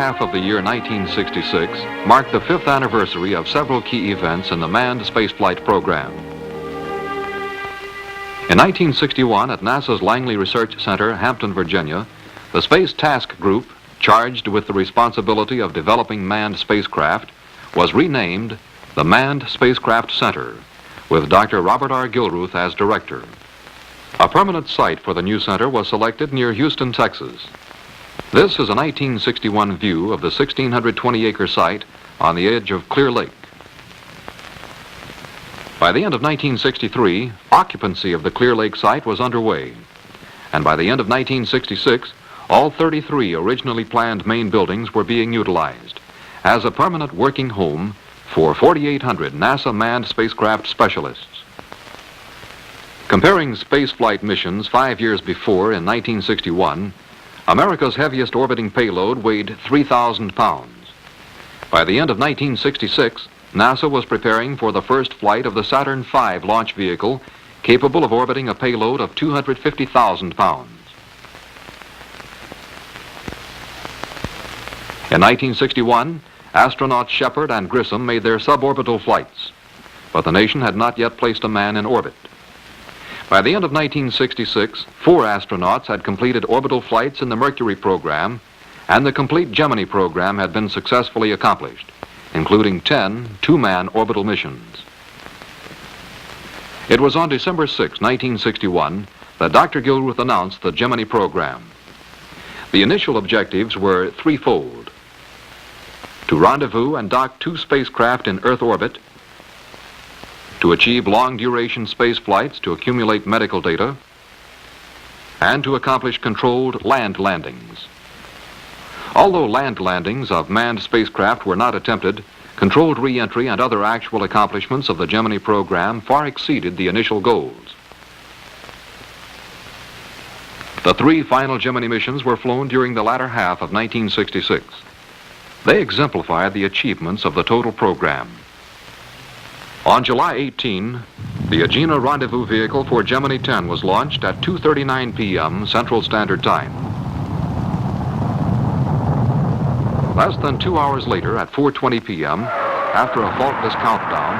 half of the year 1966 marked the 5th anniversary of several key events in the manned spaceflight program. In 1961, at NASA's Langley Research Center, Hampton, Virginia, the Space Task Group, charged with the responsibility of developing manned spacecraft, was renamed the Manned Spacecraft Center, with Dr. Robert R. Gilruth as director. A permanent site for the new center was selected near Houston, Texas. This is a 1961 view of the 1,620-acre site on the edge of Clear Lake. By the end of 1963, occupancy of the Clear Lake site was underway, and by the end of 1966, all 33 originally planned main buildings were being utilized as a permanent working home for 4,800 NASA manned spacecraft specialists. Comparing spaceflight missions 5 years before, in 1961, America's heaviest orbiting payload weighed 3,000 pounds. By the end of 1966, NASA was preparing for the first flight of the Saturn V launch vehicle, capable of orbiting a payload of 250,000 pounds. In 1961, astronauts Shepard and Grissom made their suborbital flights, but the nation had not yet placed a man in orbit. By the end of 1966, 4 astronauts had completed orbital flights in the Mercury program, and the complete Gemini program had been successfully accomplished, including 10 two-man orbital missions. It was on December 6, 1961, that Dr. Gilruth announced the Gemini program. The initial objectives were threefold: to rendezvous and dock 2 spacecraft in Earth orbit, to achieve long-duration space flights to accumulate medical data, and to accomplish controlled land landings. Although land landings of manned spacecraft were not attempted, controlled re-entry and other actual accomplishments of the Gemini program far exceeded the initial goals. The 3 final Gemini missions were flown during the latter half of 1966. They exemplified the achievements of the total program. On July 18, the Agena rendezvous vehicle for Gemini 10 was launched at 2:39 p.m. Central Standard Time. Less than 2 hours later, at 4:20 p.m., after a faultless countdown,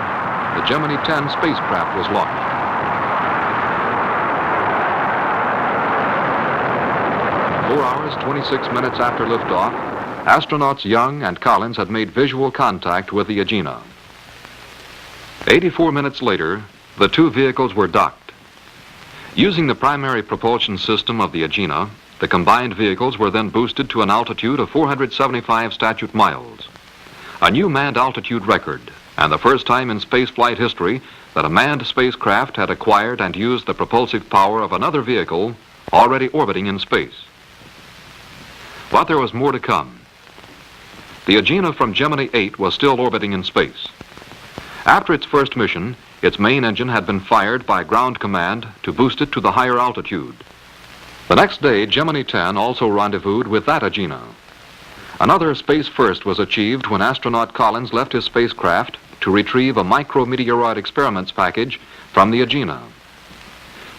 the Gemini 10 spacecraft was launched. At 4 hours, 26 minutes after liftoff, astronauts Young and Collins had made visual contact with the Agena. 84 minutes later, the 2 vehicles were docked. Using the primary propulsion system of the Agena, the combined vehicles were then boosted to an altitude of 475 statute miles, a new manned altitude record, and the first time in spaceflight history that a manned spacecraft had acquired and used the propulsive power of another vehicle already orbiting in space. But there was more to come. The Agena from Gemini 8 was still orbiting in space. After its first mission, its main engine had been fired by ground command to boost it to the higher altitude. The next day, Gemini 10 also rendezvoused with that Agena. Another space first was achieved when astronaut Collins left his spacecraft to retrieve a micrometeoroid experiments package from the Agena.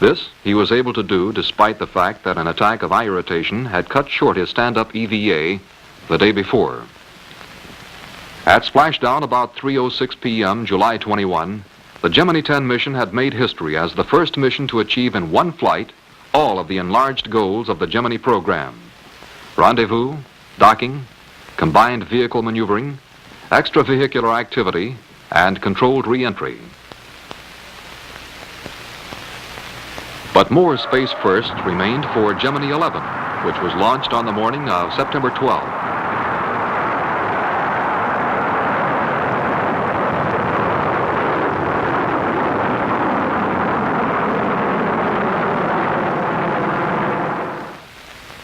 This he was able to do despite the fact that an attack of eye irritation had cut short his stand-up EVA the day before. At splashdown about 3:06 p.m. July 21, the Gemini 10 mission had made history as the first mission to achieve in one flight all of the enlarged goals of the Gemini program: rendezvous, docking, combined vehicle maneuvering, extravehicular activity, and controlled re-entry. But more space firsts remained for Gemini 11, which was launched on the morning of September 12.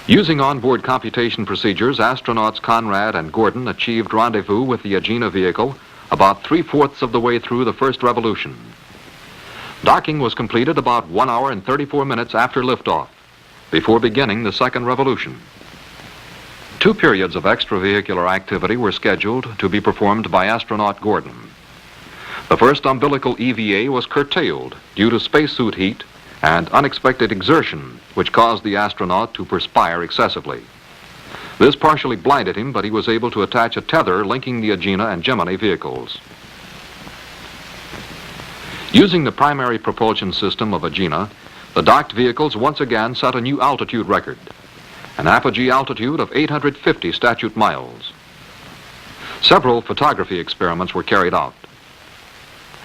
Using onboard computation procedures, astronauts Conrad and Gordon achieved rendezvous with the Agena vehicle about 3/4 of the way through the first revolution. Docking was completed about 1 hour and 34 minutes after liftoff, before beginning the second revolution. 2 periods of extravehicular activity were scheduled to be performed by astronaut Gordon. The first umbilical EVA was curtailed due to spacesuit heat and unexpected exertion, which caused the astronaut to perspire excessively. This partially blinded him, but he was able to attach a tether linking the Agena and Gemini vehicles. Using the primary propulsion system of Agena, the docked vehicles once again set a new altitude record, an apogee altitude of 850 statute miles. Several photography experiments were carried out.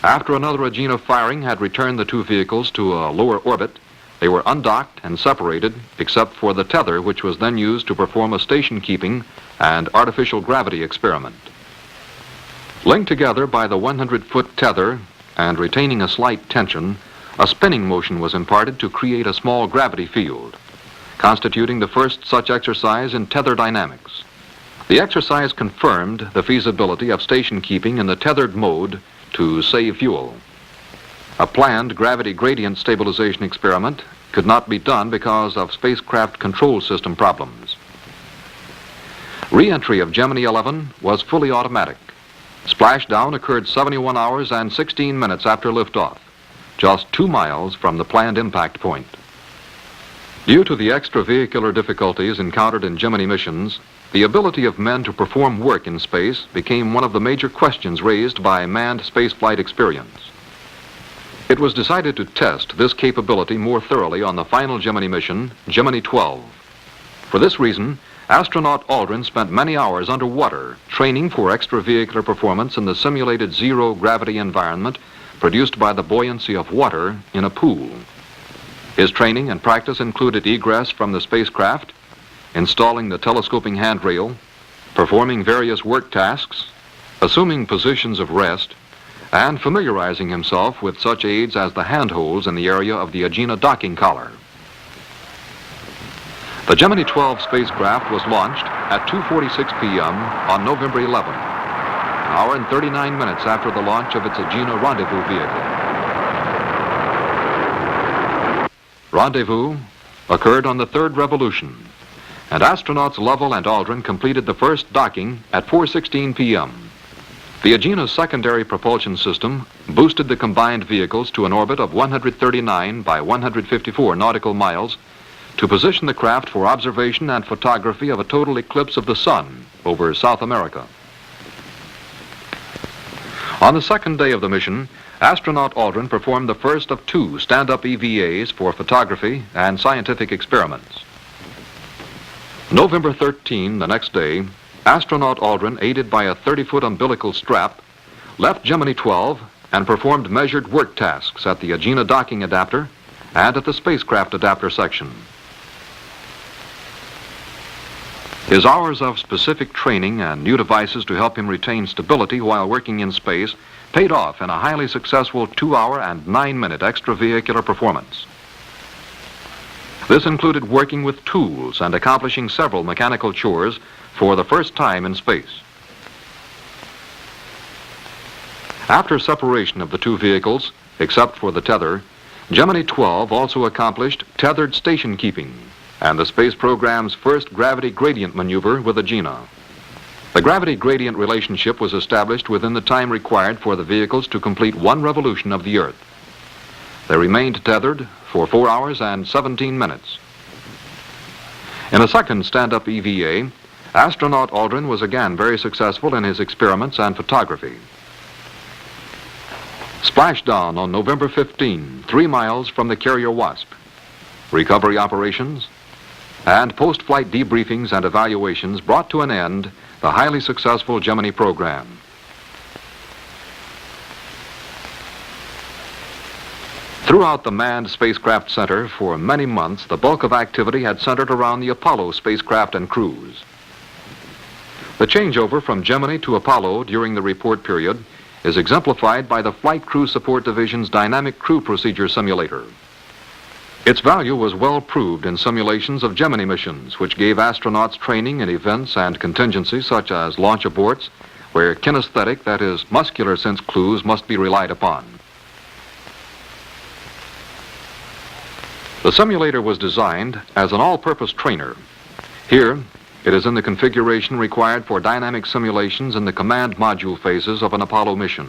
After another Agena firing had returned the two vehicles to a lower orbit, they were undocked and separated except for the tether, which was then used to perform a station-keeping and artificial gravity experiment. Linked together by the 100-foot tether and retaining a slight tension, a spinning motion was imparted to create a small gravity field, constituting the first such exercise in tether dynamics. The exercise confirmed the feasibility of station keeping in the tethered mode to save fuel. A planned gravity gradient stabilization experiment could not be done because of spacecraft control system problems. Re-entry of Gemini 11 was fully automatic. Splashdown occurred 71 hours and 16 minutes after liftoff, just 2 miles from the planned impact point. Due to the extravehicular difficulties encountered in Gemini missions, the ability of men to perform work in space became one of the major questions raised by manned spaceflight experience. It was decided to test this capability more thoroughly on the final Gemini mission, Gemini 12. For this reason, astronaut Aldrin spent many hours underwater training for extravehicular performance in the simulated zero-gravity environment produced by the buoyancy of water in a pool. His training and practice included egress from the spacecraft, installing the telescoping handrail, performing various work tasks, assuming positions of rest, and familiarizing himself with such aids as the handholds in the area of the Agena docking collar. The Gemini 12 spacecraft was launched at 2:46 p.m. on November 11, an hour and 39 minutes after the launch of its Agena rendezvous vehicle. Rendezvous occurred on the third revolution, and astronauts Lovell and Aldrin completed the first docking at 4:16 p.m. The Agena's secondary propulsion system boosted the combined vehicles to an orbit of 139 by 154 nautical miles to position the craft for observation and photography of a total eclipse of the sun over South America. On the second day of the mission, astronaut Aldrin performed the first of 2 stand-up EVAs for photography and scientific experiments. November 13, the next day, astronaut Aldrin, aided by a 30-foot umbilical strap, left Gemini 12 and performed measured work tasks at the Agena docking adapter and at the spacecraft adapter section. His hours of specific training and new devices to help him retain stability while working in space paid off in a highly successful 2-hour and 9-minute extravehicular performance. This included working with tools and accomplishing several mechanical chores for the first time in space. After separation of the 2 vehicles, except for the tether, Gemini 12 also accomplished tethered station keeping and the space program's first gravity gradient maneuver with Agena. The gravity gradient relationship was established within the time required for the vehicles to complete 1 revolution of the Earth. They remained tethered for 4 hours and 17 minutes. In a second stand-up EVA, astronaut Aldrin was again very successful in his experiments and photography. Splashdown on November 15, 3 miles from the carrier Wasp. Recovery operations and post-flight debriefings and evaluations brought to an end the highly successful Gemini program. Throughout the Manned Spacecraft Center for many months, the bulk of activity had centered around the Apollo spacecraft and crews. The changeover from Gemini to Apollo during the report period is exemplified by the Flight Crew Support Division's Dynamic Crew Procedure Simulator. Its value was well proved in simulations of Gemini missions, which gave astronauts training in events and contingencies such as launch aborts, where kinesthetic, that is, muscular sense clues must be relied upon. The simulator was designed as an all-purpose trainer. Here, it is in the configuration required for dynamic simulations in the command module phases of an Apollo mission.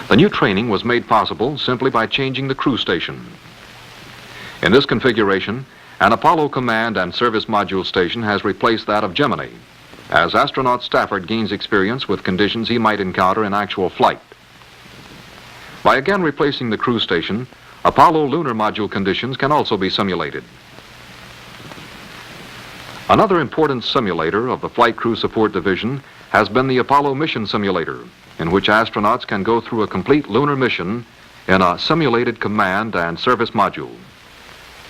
The new training was made possible simply by changing the crew station. In this configuration, An Apollo Command and Service Module station has replaced that of Gemini, as astronaut Stafford gains experience with conditions he might encounter in actual flight. By again replacing the crew station, Apollo lunar module conditions can also be simulated. Another important simulator of the Flight Crew Support Division has been the Apollo Mission Simulator, in which astronauts can go through a complete lunar mission in a simulated command and service module.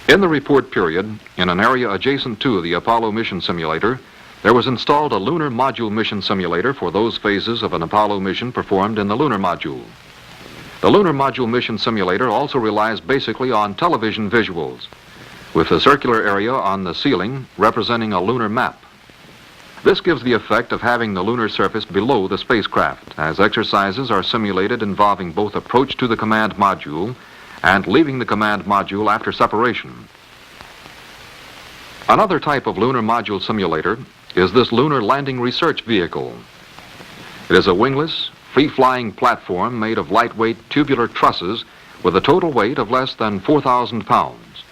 In the report period, in an area adjacent to the Apollo Mission Simulator, there was installed a lunar module mission simulator for those phases of an Apollo mission performed in the lunar module. The lunar module mission simulator also relies basically on television visuals, with the circular area on the ceiling representing a lunar map. This gives the effect of having the lunar surface below the spacecraft, as exercises are simulated involving both approach to the command module and leaving the command module after separation. Another type of lunar module simulator is this Lunar Landing Research Vehicle. It is a wingless, free-flying platform made of lightweight tubular trusses with a total weight of less than 4,000 pounds.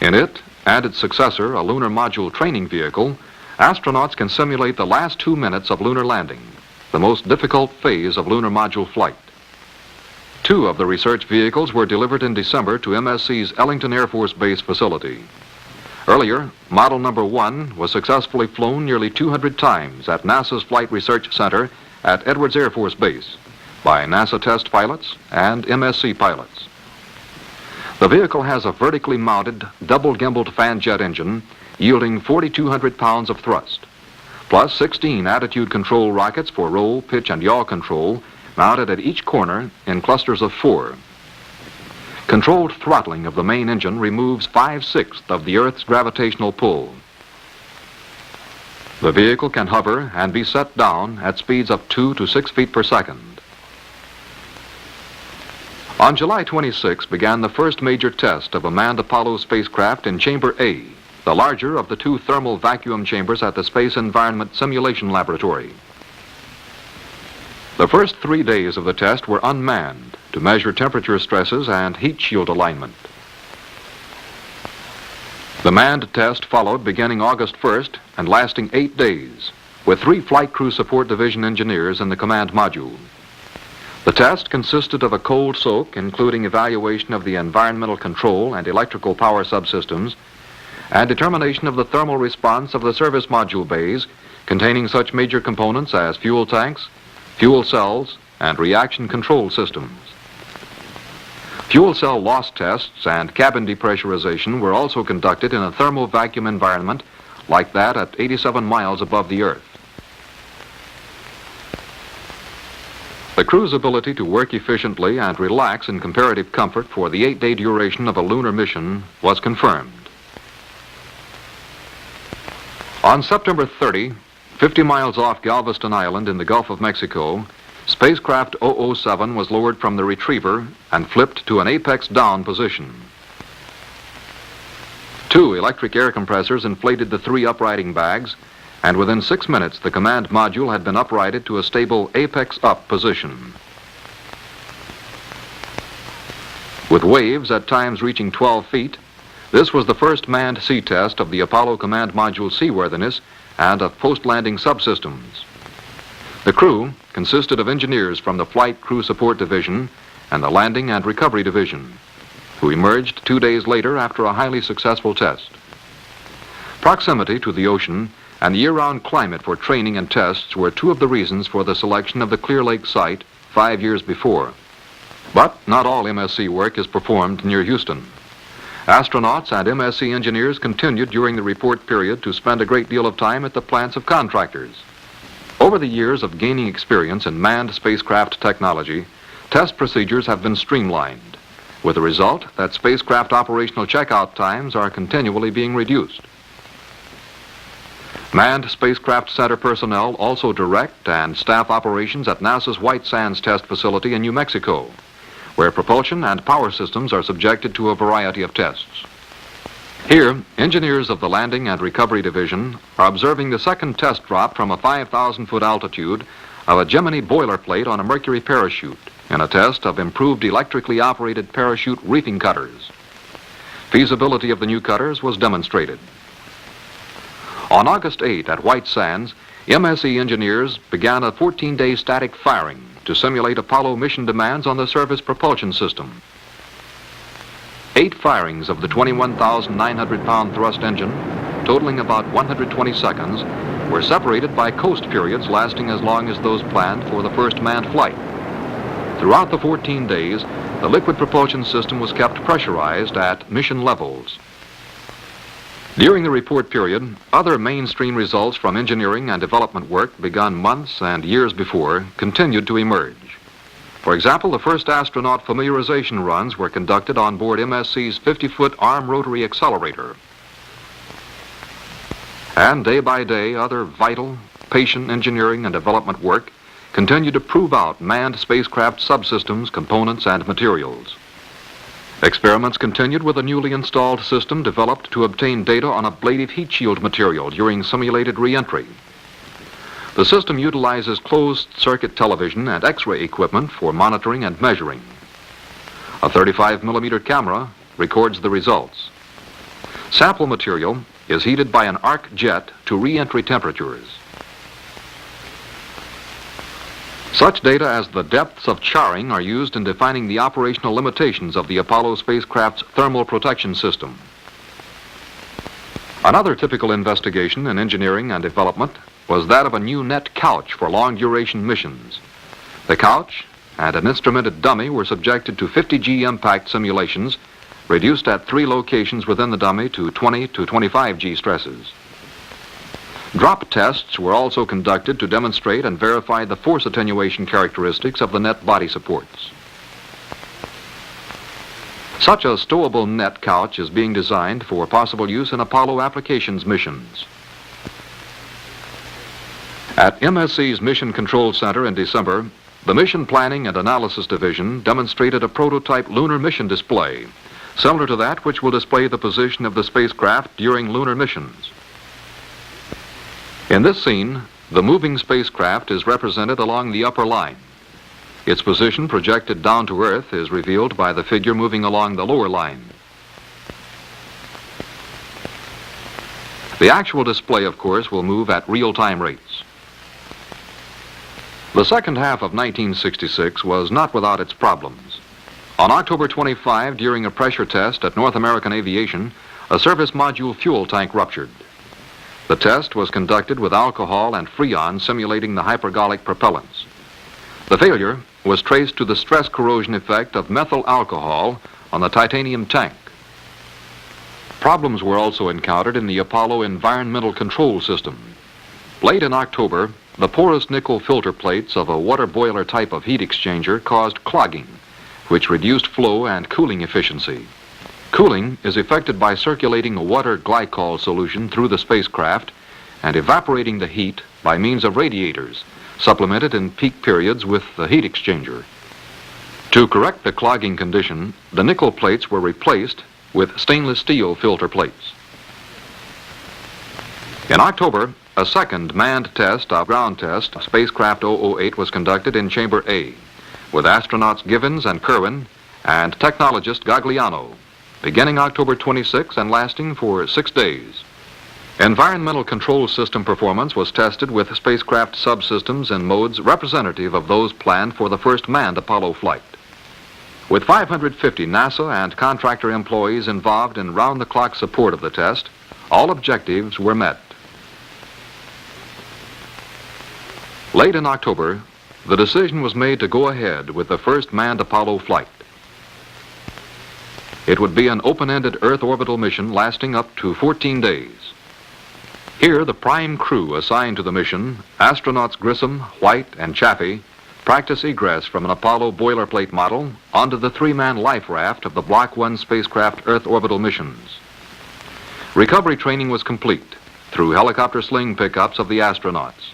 In it, and its successor, a lunar module training vehicle, astronauts can simulate the last 2 minutes of lunar landing, the most difficult phase of lunar module flight. 2 of the research vehicles were delivered in December to MSC's Ellington Air Force Base facility. Earlier, model number 1 was successfully flown nearly 200 times at NASA's Flight Research Center at Edwards Air Force Base by NASA test pilots and MSC pilots. The vehicle has a vertically mounted, double gimbaled fan jet engine yielding 4,200 pounds of thrust, plus 16 attitude control rockets for roll, pitch, and yaw control mounted at each corner in clusters of 4. Controlled throttling of the main engine removes 5/6 of the Earth's gravitational pull. The vehicle can hover and be set down at speeds of 2 to 6 feet per second. On July 26 began the first major test of a manned Apollo spacecraft in Chamber A, the larger of the 2 thermal vacuum chambers at the Space Environment Simulation Laboratory. The first 3 days of the test were unmanned to measure temperature stresses and heat shield alignment. The manned test followed beginning August 1st and lasting 8 days, with 3 Flight Crew Support Division engineers in the command module. The test consisted of a cold soak, including evaluation of the environmental control and electrical power subsystems, and determination of the thermal response of the service module bays, containing such major components as fuel tanks, fuel cells, and reaction control systems. Fuel cell loss tests and cabin depressurization were also conducted in a thermal vacuum environment like that at 87 miles above the Earth. The crew's ability to work efficiently and relax in comparative comfort for the 8-day duration of a lunar mission was confirmed. On September 30, 50 miles off Galveston Island in the Gulf of Mexico, spacecraft 007 was lowered from the retriever and flipped to an apex down position. 2 electric air compressors inflated the 3 uprighting bags, and within 6 minutes the command module had been uprighted to a stable apex up position. With waves at times reaching 12 feet, this was the first manned sea test of the Apollo command module seaworthiness and of post-landing subsystems. The crew consisted of engineers from the Flight Crew Support Division and the Landing and Recovery Division, who emerged 2 days later after a highly successful test. Proximity to the ocean and the year-round climate for training and tests were 2 of the reasons for the selection of the Clear Lake site 5 years before. But not all MSC work is performed near Houston. Astronauts and MSC engineers continued during the report period to spend a great deal of time at the plants of contractors. Over the years of gaining experience in manned spacecraft technology, test procedures have been streamlined, with the result that spacecraft operational checkout times are continually being reduced. Manned Spacecraft Center personnel also direct and staff operations at NASA's White Sands Test Facility in New Mexico, where propulsion and power systems are subjected to a variety of tests. Here, engineers of the Landing and Recovery Division are observing the second test drop from a 5,000-foot altitude of a Gemini boilerplate on a Mercury parachute in a test of improved electrically operated parachute reefing cutters. Feasibility of the new cutters was demonstrated. On August 8 at White Sands, MSC engineers began a 14-day static firing to simulate Apollo mission demands on the surface propulsion system. 8 firings of the 21,900-pound thrust engine, totaling about 120 seconds, were separated by coast periods lasting as long as those planned for the first manned flight. Throughout the 14 days, the liquid propulsion system was kept pressurized at mission levels. During the report period, other mainstream results from engineering and development work begun months and years before continued to emerge. For example, the first astronaut familiarization runs were conducted on board MSC's 50-foot arm rotary accelerator. And day by day, other vital, patient engineering and development work continued to prove out manned spacecraft subsystems, components, and materials. Experiments continued with a newly installed system developed to obtain data on ablative heat shield material during simulated re-entry. The system utilizes closed-circuit television and X-ray equipment for monitoring and measuring. A 35-millimeter camera records the results. Sample material is heated by an arc jet to re-entry temperatures. Such data as the depths of charring are used in defining the operational limitations of the Apollo spacecraft's thermal protection system. Another typical investigation in engineering and development was that of a new net couch for long-duration missions. The couch and an instrumented dummy were subjected to 50G impact simulations, reduced at 3 locations within the dummy to 20 to 25G stresses. Drop tests were also conducted to demonstrate and verify the force attenuation characteristics of the net body supports. Such a stowable net couch is being designed for possible use in Apollo applications missions. At MSC's Mission Control Center in December, the Mission Planning and Analysis Division demonstrated a prototype lunar mission display, similar to that which will display the position of the spacecraft during lunar missions. In this scene, the moving spacecraft is represented along the upper line. Its position projected down to Earth is revealed by the figure moving along the lower line. The actual display, of course, will move at real-time rates. The second half of 1966 was not without its problems. On October 25, during a pressure test at North American Aviation, a service module fuel tank ruptured. The test was conducted with alcohol and freon simulating the hypergolic propellants. The failure was traced to the stress corrosion effect of methyl alcohol on the titanium tank. Problems were also encountered in the Apollo environmental control system. Late in October, the porous nickel filter plates of a water boiler type of heat exchanger caused clogging, which reduced flow and cooling efficiency. Cooling is effected by circulating a water glycol solution through the spacecraft and evaporating the heat by means of radiators, supplemented in peak periods with the heat exchanger. To correct the clogging condition, the nickel plates were replaced with stainless steel filter plates. In October, a second manned test of ground test of spacecraft 008 was conducted in Chamber A with astronauts Givens and Kerwin and technologist Gagliano, beginning October 26 and lasting for 6 days. Environmental control system performance was tested with spacecraft subsystems in modes representative of those planned for the first manned Apollo flight. With 550 NASA and contractor employees involved in round-the-clock support of the test, all objectives were met. Late in October, the decision was made to go ahead with the first manned Apollo flight. It would be an open-ended Earth orbital mission lasting up to 14 days. Here, the prime crew assigned to the mission, astronauts Grissom, White, and Chaffee, practice egress from an Apollo boilerplate model onto the 3-man life raft of the Block 1 spacecraft Earth orbital missions. Recovery training was complete through helicopter sling pickups of the astronauts.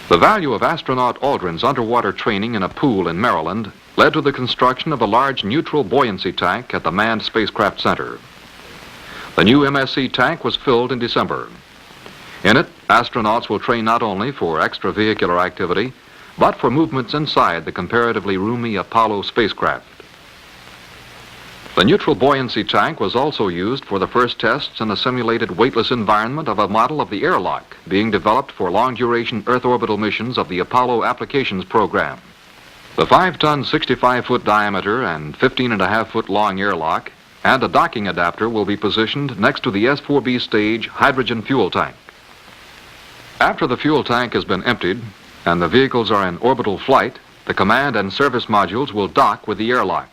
The value of astronaut Aldrin's underwater training in a pool in Maryland led to the construction of a large neutral buoyancy tank at the Manned Spacecraft Center. The new MSC tank was filled in December. In it, astronauts will train not only for extravehicular activity, but for movements inside the comparatively roomy Apollo spacecraft. The neutral buoyancy tank was also used for the first tests in a simulated weightless environment of a model of the airlock being developed for long-duration Earth orbital missions of the Apollo Applications Program. The 5-ton, 65-foot diameter and 15.5-foot long airlock and a docking adapter will be positioned next to the S-4B stage hydrogen fuel tank. After the fuel tank has been emptied and the vehicles are in orbital flight, the command and service modules will dock with the airlock.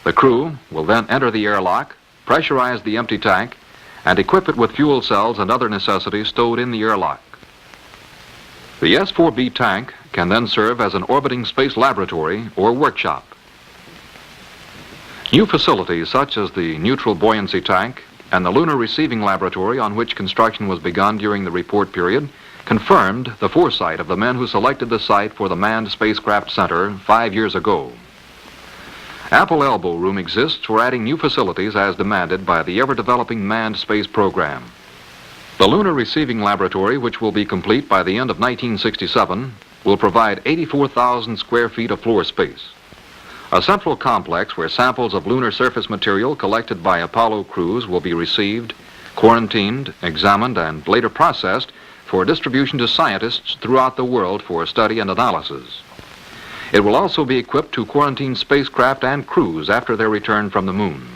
The crew will then enter the airlock, pressurize the empty tank, and equip it with fuel cells and other necessities stowed in the airlock. The S-4B tank can then serve as an orbiting space laboratory or workshop. New facilities such as the neutral buoyancy tank and the lunar receiving laboratory on which construction was begun during the report period confirmed the foresight of the men who selected the site for the Manned Spacecraft Center 5 years ago. Ample elbow room exists for adding new facilities as demanded by the ever-developing manned space program. The lunar receiving laboratory, which will be complete by the end of 1967, will provide 84,000 square feet of floor space. A central complex where samples of lunar surface material collected by Apollo crews will be received, quarantined, examined, and later processed for distribution to scientists throughout the world for study and analysis. It will also be equipped to quarantine spacecraft and crews after their return from the moon.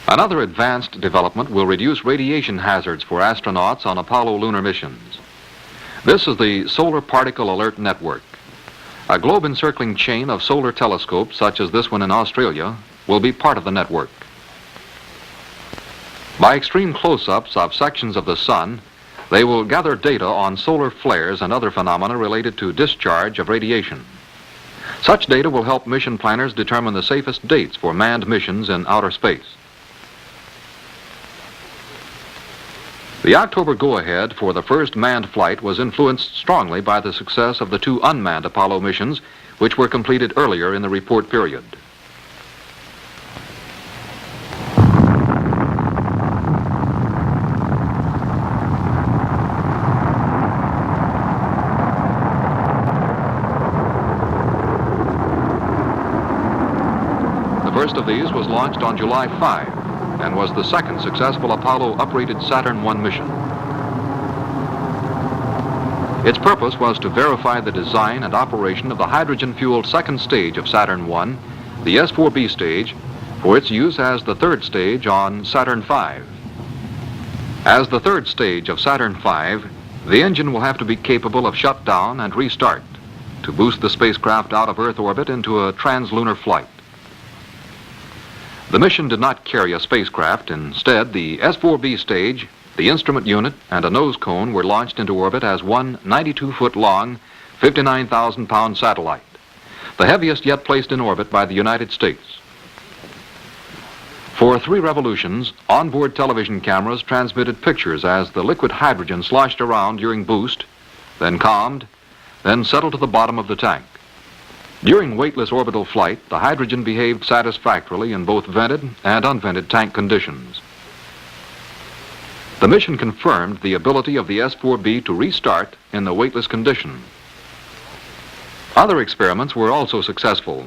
Another advanced development will reduce radiation hazards for astronauts on Apollo lunar missions. This is the Solar Particle Alert Network. A globe-encircling chain of solar telescopes, such as this one in Australia, will be part of the network. By extreme close-ups of sections of the sun, they will gather data on solar flares and other phenomena related to discharge of radiation. Such data will help mission planners determine the safest dates for manned missions in outer space. The October go-ahead for the first manned flight was influenced strongly by the success of the 2 unmanned Apollo missions, which were completed earlier in the report period. The first of these was launched on July 5. And was the second successful Apollo uprated Saturn I mission. Its purpose was to verify the design and operation of the hydrogen-fueled second stage of Saturn I, the S-4B stage, for its use as the third stage on Saturn V. As the third stage of Saturn V, the engine will have to be capable of shutdown and restart to boost the spacecraft out of Earth orbit into a translunar flight. The mission did not carry a spacecraft. Instead, the S-4B stage, the instrument unit, and a nose cone were launched into orbit as one 92-foot-long, 59,000-pound satellite, the heaviest yet placed in orbit by the United States. For 3 revolutions, onboard television cameras transmitted pictures as the liquid hydrogen sloshed around during boost, then calmed, then settled to the bottom of the tank. During weightless orbital flight, the hydrogen behaved satisfactorily in both vented and unvented tank conditions. The mission confirmed the ability of the S-4B to restart in the weightless condition. Other experiments were also successful.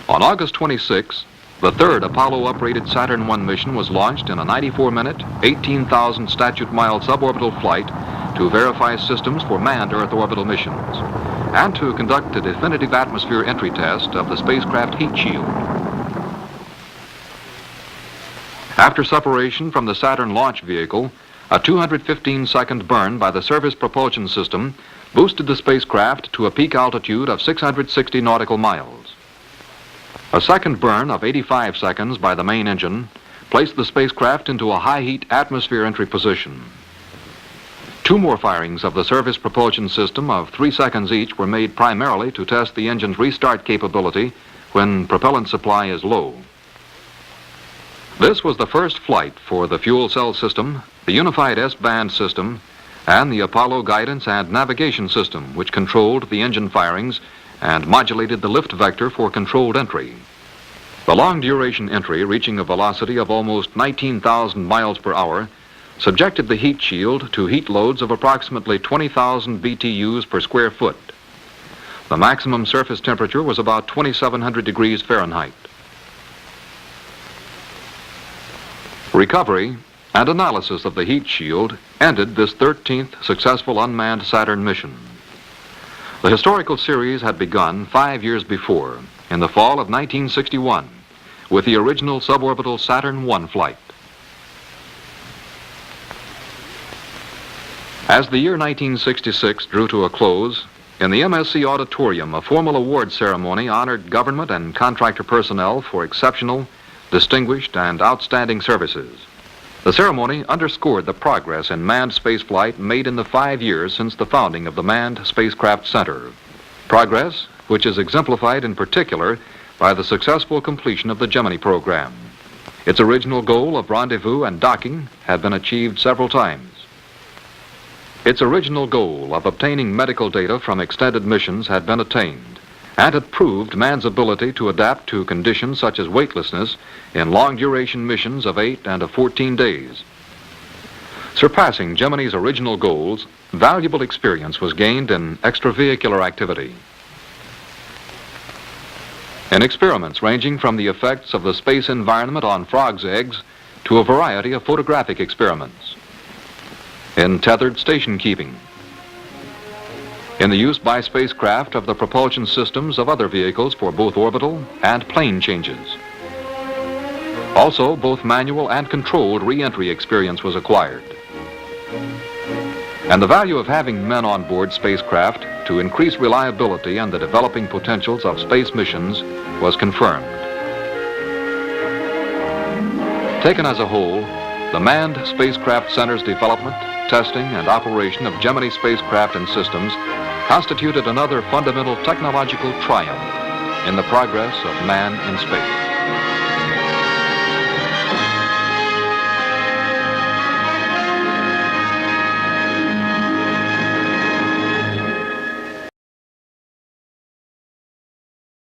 On August 26, the third Apollo uprated Saturn I mission was launched in a 94-minute, 18,000 statute-mile suborbital flight to verify systems for manned Earth orbital missions, and to conduct a definitive atmosphere entry test of the spacecraft heat shield. After separation from the Saturn launch vehicle, a 215-second burn by the service propulsion system boosted the spacecraft to a peak altitude of 660 nautical miles. A second burn of 85 seconds by the main engine placed the spacecraft into a high-heat atmosphere entry position. 2 more firings of the service propulsion system of 3 seconds each were made primarily to test the engine's restart capability when propellant supply is low. This was the first flight for the fuel cell system, the unified S-band system, and the Apollo guidance and navigation system, which controlled the engine firings and modulated the lift vector for controlled entry. The long-duration entry, reaching a velocity of almost 19,000 miles per hour, subjected the heat shield to heat loads of approximately 20,000 BTUs per square foot. The maximum surface temperature was about 2,700 degrees Fahrenheit. Recovery and analysis of the heat shield ended this 13th successful unmanned Saturn mission. The historical series had begun 5 years before, in the fall of 1961, with the original suborbital Saturn I flight. As the year 1966 drew to a close, in the MSC Auditorium, a formal award ceremony honored government and contractor personnel for exceptional, distinguished, and outstanding services. The ceremony underscored the progress in manned spaceflight made in the 5 years since the founding of the Manned Spacecraft Center. Progress which is exemplified in particular by the successful completion of the Gemini program. Its original goal of rendezvous and docking had been achieved several times. Its original goal of obtaining medical data from extended missions had been attained, and had proved man's ability to adapt to conditions such as weightlessness in long-duration missions of 8 and of 14 days. Surpassing Gemini's original goals, valuable experience was gained in extravehicular activity. In experiments ranging from the effects of the space environment on frogs' eggs to a variety of photographic experiments. In tethered station keeping. In the use by spacecraft of the propulsion systems of other vehicles for both orbital and plane changes. Also, both manual and controlled re-entry experience was acquired. And the value of having men on board spacecraft to increase reliability and the developing potentials of space missions was confirmed. Taken as a whole, the Manned Spacecraft Center's development, testing, and operation of Gemini spacecraft and systems constituted another fundamental technological triumph in the progress of man in space.